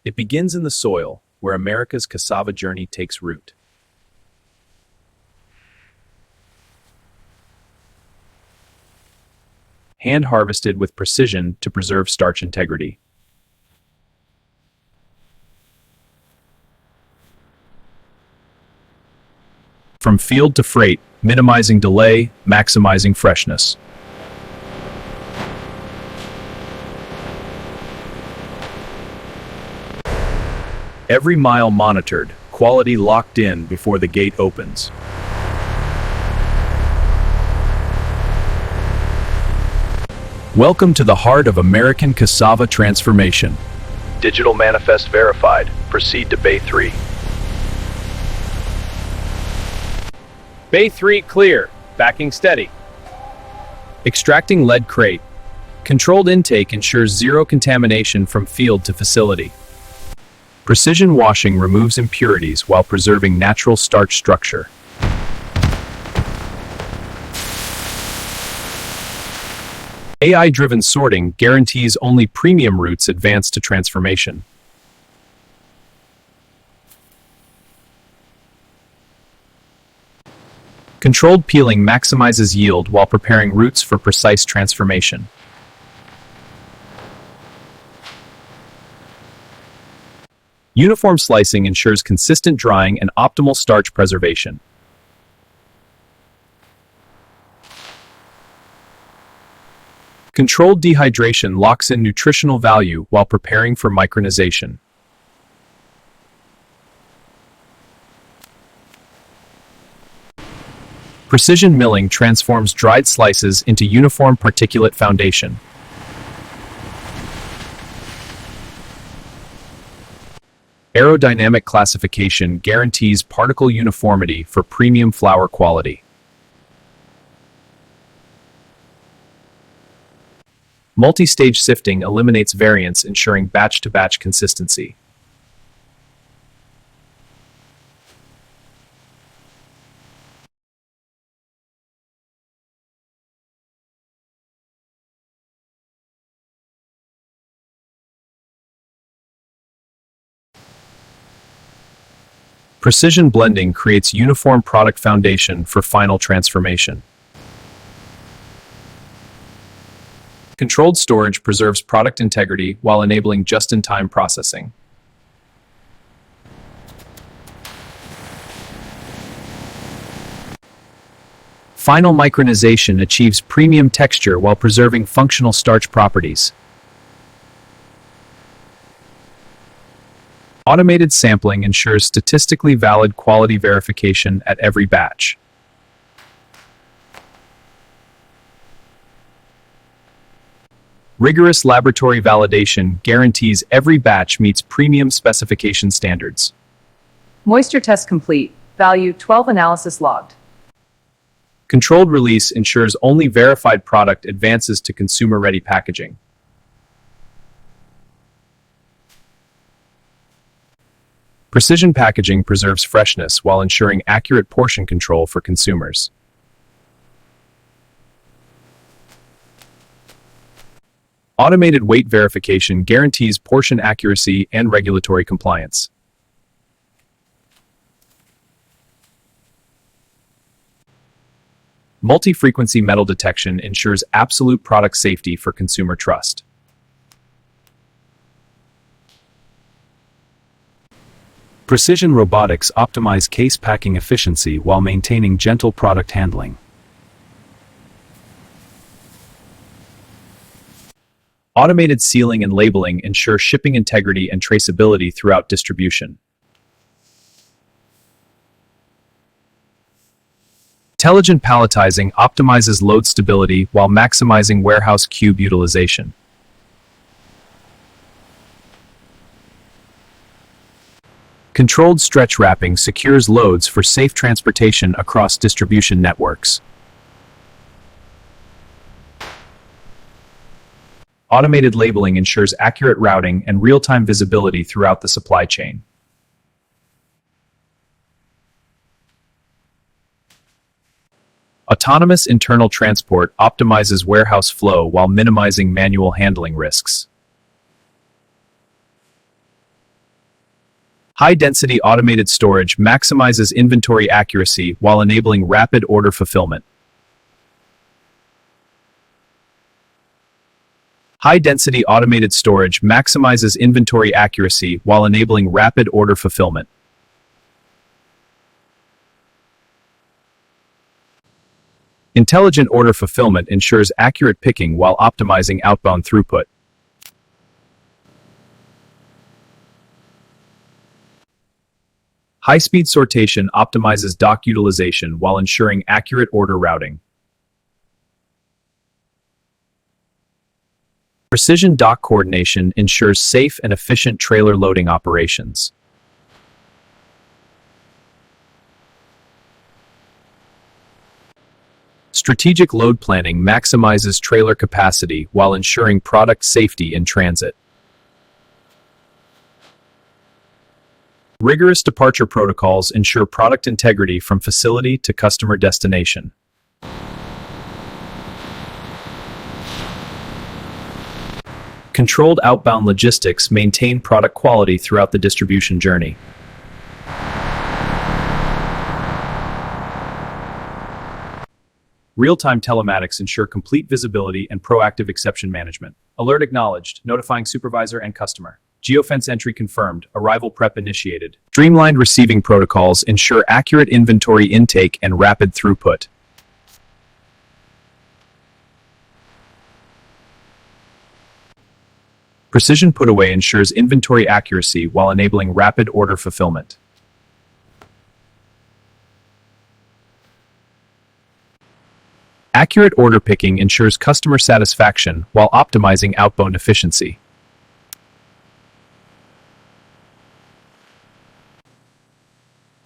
It begins in the soil, where America's cassava journey takes root. Hand harvested with precision to preserve starch integrity. From field to freight, minimizing delay, maximizing freshness. Every mile monitored, quality locked in before the gate opens. Welcome to the heart of American cassava transformation. Digital manifest verified. Proceed to Bay 3. Bay 3 clear. Backing steady. Extracting lead crate. Controlled intake ensures zero contamination from field to facility. Precision washing removes impurities while preserving natural starch structure. AI-driven sorting guarantees only premium roots advance to transformation. Controlled peeling maximizes yield while preparing roots for precise transformation. Uniform slicing ensures consistent drying and optimal starch preservation. Controlled dehydration locks in nutritional value while preparing for micronization. Precision milling transforms dried slices into uniform particulate foundation. Aerodynamic classification guarantees particle uniformity for premium flour quality. Multi-stage sifting eliminates variance, ensuring batch-to-batch consistency. Precision blending creates uniform product foundation for final transformation. Controlled storage preserves product integrity while enabling just-in-time processing. Final micronization achieves premium texture while preserving functional starch properties. Automated sampling ensures statistically valid quality verification at every batch. Rigorous laboratory validation guarantees every batch meets premium specification standards. Moisture test complete. Value 12 analysis logged. Controlled release ensures only verified product advances to consumer-ready packaging. Precision packaging preserves freshness while ensuring accurate portion control for consumers. Automated weight verification guarantees portion accuracy and regulatory compliance. Multi-frequency metal detection ensures absolute product safety for consumer trust. Precision robotics optimize case packing efficiency while maintaining gentle product handling. Automated sealing and labeling ensure shipping integrity and traceability throughout distribution. Intelligent palletizing optimizes load stability while maximizing warehouse cube utilization. Controlled stretch wrapping secures loads for safe transportation across distribution networks. Automated labeling ensures accurate routing and real-time visibility throughout the supply chain. Autonomous internal transport optimizes warehouse flow while minimizing manual handling risks. High-density automated storage maximizes inventory accuracy while enabling rapid order fulfillment. High-density automated storage maximizes inventory accuracy while enabling rapid order fulfillment. Intelligent order fulfillment ensures accurate picking while optimizing outbound throughput. High-speed sortation optimizes dock utilization while ensuring accurate order routing. Precision dock coordination ensures safe and efficient trailer loading operations. Strategic load planning maximizes trailer capacity while ensuring product safety in transit. Rigorous departure protocols ensure product integrity from facility to customer destination. Controlled outbound logistics maintain product quality throughout the distribution journey. Real-time telematics ensure complete visibility and proactive exception management. Alert acknowledged, notifying supervisor and customer. Geofence entry confirmed, arrival prep initiated. Streamlined receiving protocols ensure accurate inventory intake and rapid throughput. Precision put-away ensures inventory accuracy while enabling rapid order fulfillment. Accurate order picking ensures customer satisfaction while optimizing outbound efficiency.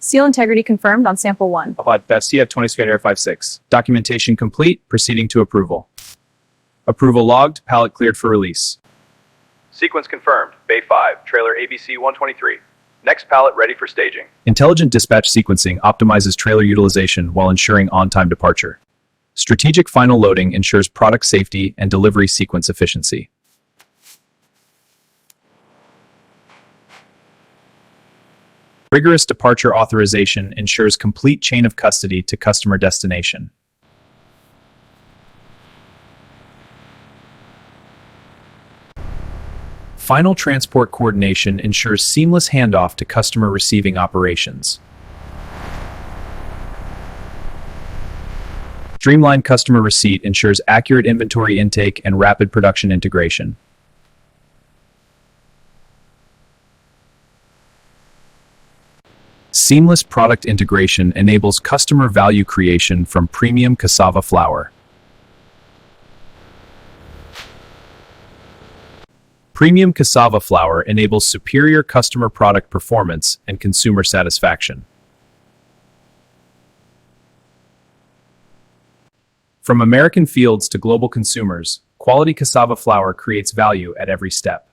Seal integrity confirmed on sample 1. Applied best CF20 Documentation complete, proceeding to approval. Approval logged, pallet cleared for release. Sequence confirmed. Bay 5, trailer ABC 123. Next pallet ready for staging. Intelligent dispatch sequencing optimizes trailer utilization while ensuring on-time departure. Strategic final loading ensures product safety and delivery sequence efficiency. Rigorous departure authorization ensures complete chain of custody to customer destination. Final transport coordination ensures seamless handoff to customer receiving operations. Streamlined customer receipt ensures accurate inventory intake and rapid production integration. Seamless product integration enables customer value creation from premium cassava flour. Premium cassava flour enables superior customer product performance and consumer satisfaction. From American fields to global consumers, quality cassava flour creates value at every step.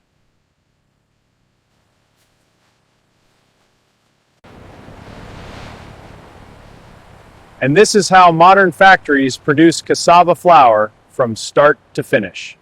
And this is how modern factories produce cassava flour from start to finish.